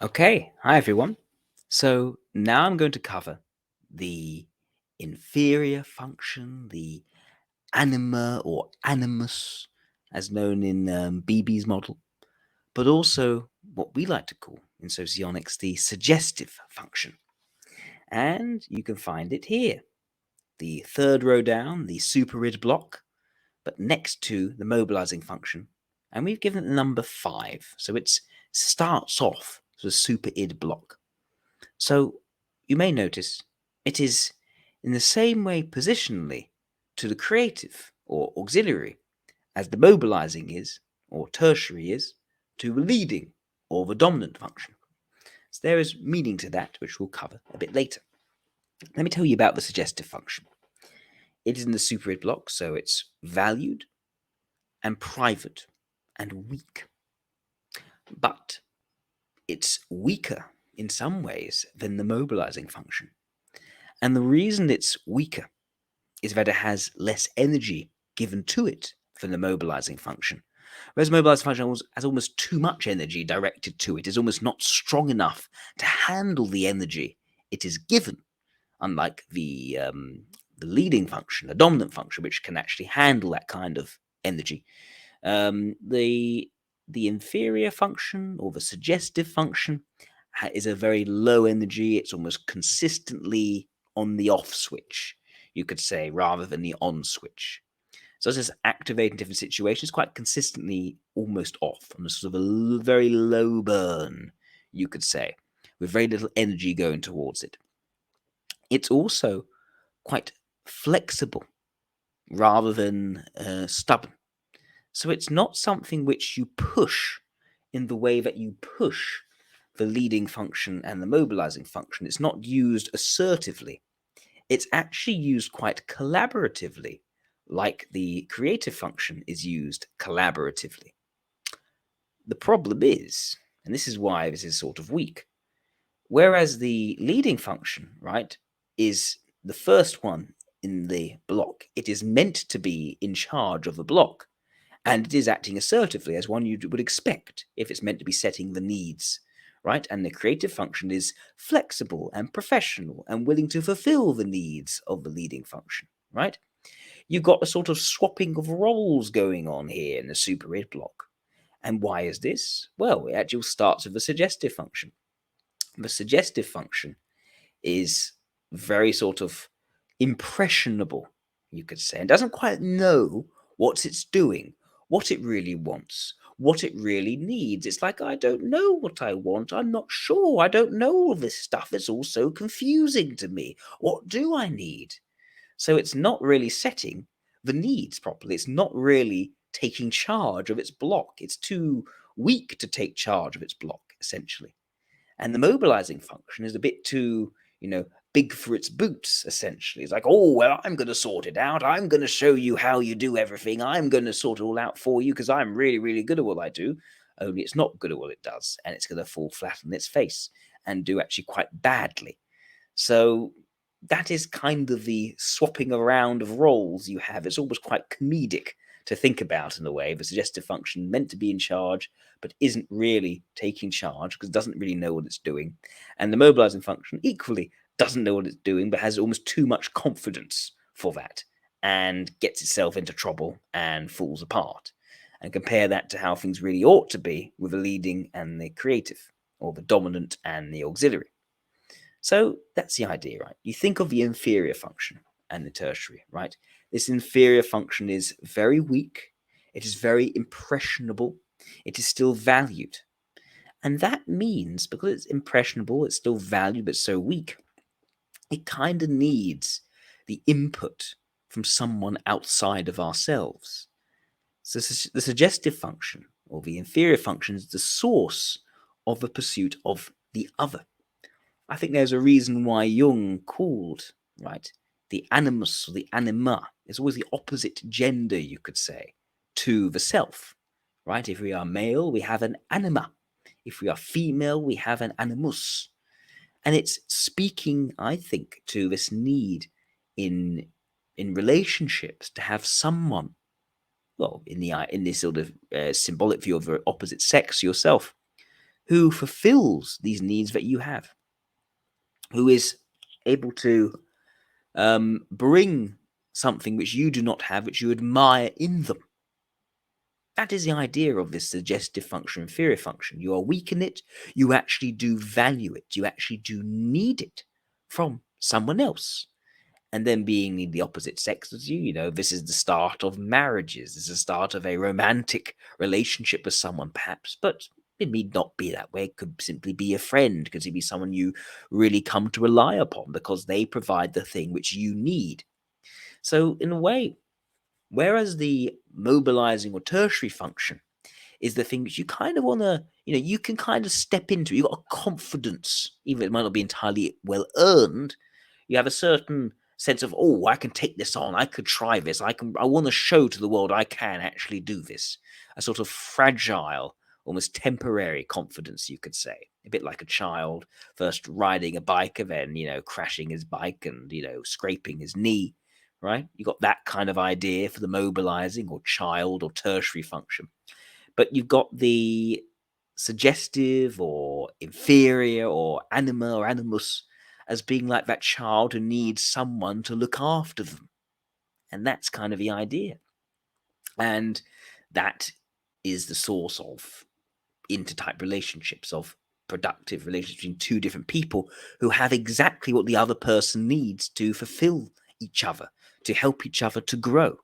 Okay, hi everyone. So now I'm going to cover the inferior function, the anima or animus, as known in BB's model, but also what we like to call in socionics the suggestive function. And you can find it here, the third row down, the superid block, but next to the mobilizing function. And we've given it the number 5, so it starts off as a superid block. So you may notice it is in the same way positionally to the creative or auxiliary as the mobilizing is or tertiary is to the leading or the dominant function. So there is meaning to that, which we'll cover a bit later. Let me tell you about the suggestive function. It is in the superid block, so it's valued and private and weak. But it's weaker in some ways than the mobilizing function. And the reason it's weaker is that it has less energy given to it from the mobilizing function. Whereas the mobilizing function has almost too much energy directed to it, is almost not strong enough to handle the energy it is given, unlike the leading function, the dominant function, which can actually handle that kind of energy. The inferior function or the suggestive function is a very low energy. It's almost consistently on the off switch, you could say, rather than the on switch. So it's activate in different situations, quite consistently almost off, on a sort of a very low burn, you could say, with very little energy going towards it. It's also quite flexible rather than stubborn. So it's not something which you push in the way that you push the leading function and the mobilizing function. It's not used assertively. It's actually used quite collaboratively, like the creative function is used collaboratively. The problem is, and this is why this is sort of weak, whereas the leading function, right, is the first one in the block, it is meant to be in charge of the block. And it is acting assertively as one you would expect if it's meant to be setting the needs, right? And the creative function is flexible and professional and willing to fulfill the needs of the leading function, right? You've got a sort of swapping of roles going on here in the superid block. And why is this? Well, it actually starts with the suggestive function. The suggestive function is very sort of impressionable, you could say, and doesn't quite know what it's doing, what it really wants, what it really needs. It's like, I don't know what I want. I'm not sure. I don't know all this stuff. It's all so confusing to me. What do I need? So it's not really setting the needs properly. It's not really taking charge of its block. It's too weak to take charge of its block, essentially. And the mobilizing function is a bit too, big for its boots, essentially. It's like, oh, well, I'm going to sort it out. I'm going to show you how you do everything. I'm going to sort it all out for you because I'm really, really good at what I do. Only it's not good at what it does. And it's going to fall flat on its face and do actually quite badly. So that is kind of the swapping around of roles you have. It's almost quite comedic to think about in a way. The suggestive function meant to be in charge, but isn't really taking charge because it doesn't really know what it's doing. And the mobilizing function equally doesn't know what it's doing, but has almost too much confidence for that and gets itself into trouble and falls apart. And compare that to how things really ought to be with the leading and the creative, or the dominant and the auxiliary. So that's the idea, right? You think of the inferior function and the tertiary, right? This inferior function is very weak. It is very impressionable. It is still valued. And that means because it's impressionable, it's still valued, but so weak, it kind of needs the input from someone outside of ourselves. So the suggestive function or the inferior function is the source of the pursuit of the other. I think there's a reason why Jung called, right, the animus or the anima is always the opposite gender, you could say, to the self, right? If we are male, we have an anima. If we are female, we have an animus. And it's speaking, I think, to this need in relationships to have someone, well, in this sort of symbolic view of the opposite sex yourself, who fulfills these needs that you have, who is able to bring something which you do not have, which you admire in them. That is the idea of this suggestive function, inferior function. You are weak in it, you actually do value it, you actually do need it from someone else. And then being the opposite sex as you, this is the start of marriages, this is the start of a romantic relationship with someone, perhaps, but it need not be that way. It could simply be a friend, it could be someone you really come to rely upon because they provide the thing which you need. So, in a way, whereas the mobilizing or tertiary function is the thing that you kind of want to, you can kind of step into. You've got a confidence, even if it might not be entirely well earned. You have a certain sense of, oh, I can take this on. I could try this. I want to show to the world I can actually do this. A sort of fragile, almost temporary confidence, you could say. A bit like a child first riding a bike and then, crashing his bike and, scraping his knee, right? You got that kind of idea for the mobilizing or child or tertiary function. But you've got the suggestive or inferior or anima or animus as being like that child who needs someone to look after them. And that's kind of the idea. And that is the source of intertype relationships, of productive relationships between two different people who have exactly what the other person needs to fulfill each other, to help each other to grow.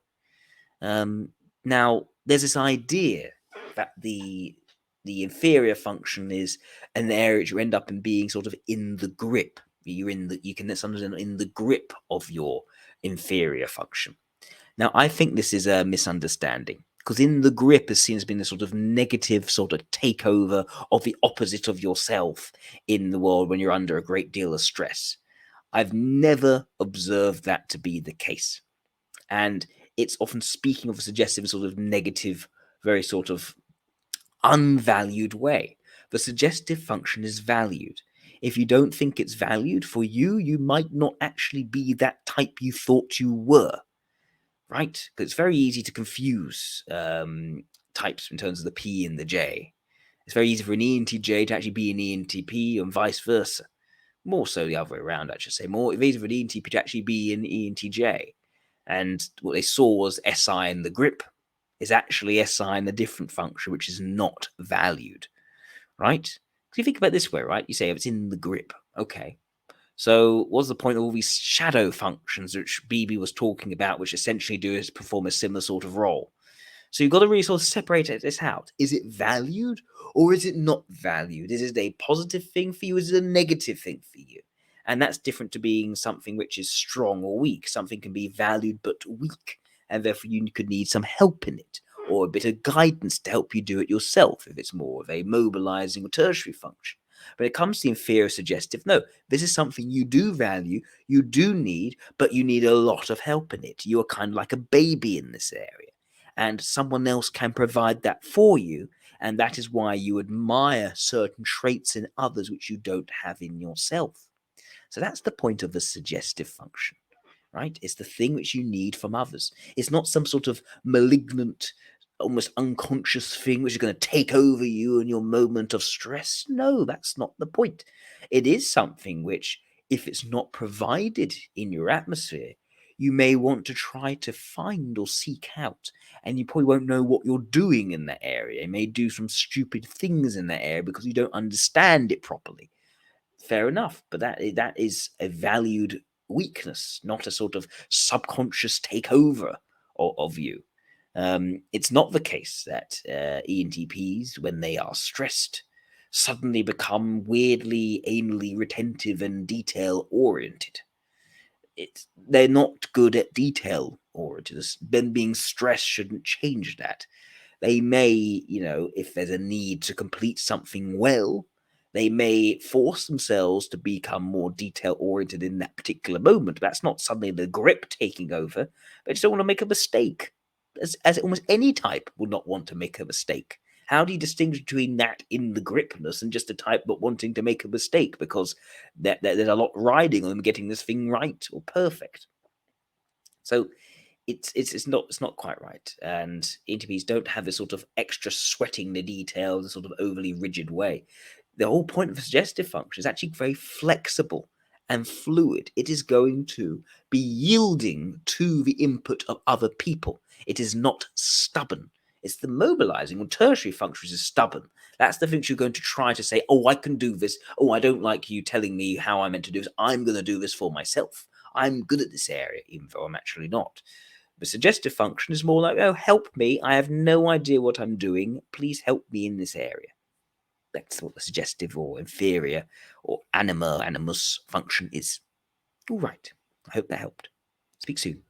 Now, there's this idea that the inferior function is an area which you end up in being sort of in the grip. You can sometimes end in the grip of your inferior function. Now, I think this is a misunderstanding because in the grip is seen as being a sort of negative sort of takeover of the opposite of yourself in the world when you're under a great deal of stress. I've never observed that to be the case. And it's often speaking of a suggestive sort of negative, very sort of unvalued way. The suggestive function is valued. If you don't think it's valued for you, you might not actually be that type you thought you were, right? Because it's very easy to confuse types in terms of the P and the J. It's very easy for an ENTJ to actually be an ENTP and vice versa. More so the other way around, I should say. More easy for an ENTP to actually be an ENTJ. And what they saw was SI in the grip is actually SI in the different function, which is not valued, right? Because you think about it this way, right? You say, if it's in the grip, okay. So what's the point of all these shadow functions which BB was talking about, which essentially do is perform a similar sort of role? So you've got to really sort of separate this out. Is it valued or is it not valued? Is it a positive thing for you? Is it a negative thing for you? And that's different to being something which is strong or weak. Something can be valued but weak, and therefore you could need some help in it or a bit of guidance to help you do it yourself if it's more of a mobilizing or tertiary function. When it comes to inferior suggestive, no, this is something you do value, you do need, but you need a lot of help in it. You are kind of like a baby in this area, and someone else can provide that for you. And that is why you admire certain traits in others which you don't have in yourself. So that's the point of the suggestive function, right? It's the thing which you need from others. It's not some sort of malignant, almost unconscious thing which is going to take over you in your moment of stress. No, that's not the point. It is something which, if it's not provided in your atmosphere, you may want to try to find or seek out, and you probably won't know what you're doing in that area. You may do some stupid things in that area because you don't understand it properly. Fair enough, but that is a valued weakness, not a sort of subconscious takeover of you. It's not the case that ENTPs, when they are stressed, suddenly become weirdly anally retentive and detail oriented. They're not good at detail oriented. Them being stressed shouldn't change that. They may, if there's a need to complete something well, they may force themselves to become more detail oriented in that particular moment. That's not suddenly the grip taking over. They just don't want to make a mistake, as almost any type would not want to make a mistake. How do you distinguish between that in the gripness and just a type but wanting to make a mistake because there's a lot riding on them getting this thing right or perfect? So it's not quite right. And ENTPs don't have this sort of extra sweating the details, a sort of overly rigid way. The whole point of a suggestive function is actually very flexible and fluid. It is going to be yielding to the input of other people. It is not stubborn. It's the mobilizing or tertiary function is stubborn. That's the thing you're going to try to say, oh, I can do this. Oh, I don't like you telling me how I'm meant to do this. I'm going to do this for myself. I'm good at this area, even though I'm actually not. The suggestive function is more like, oh, help me. I have no idea what I'm doing. Please help me in this area. That's what the suggestive or inferior or animus function is. All right. I hope that helped. Speak soon.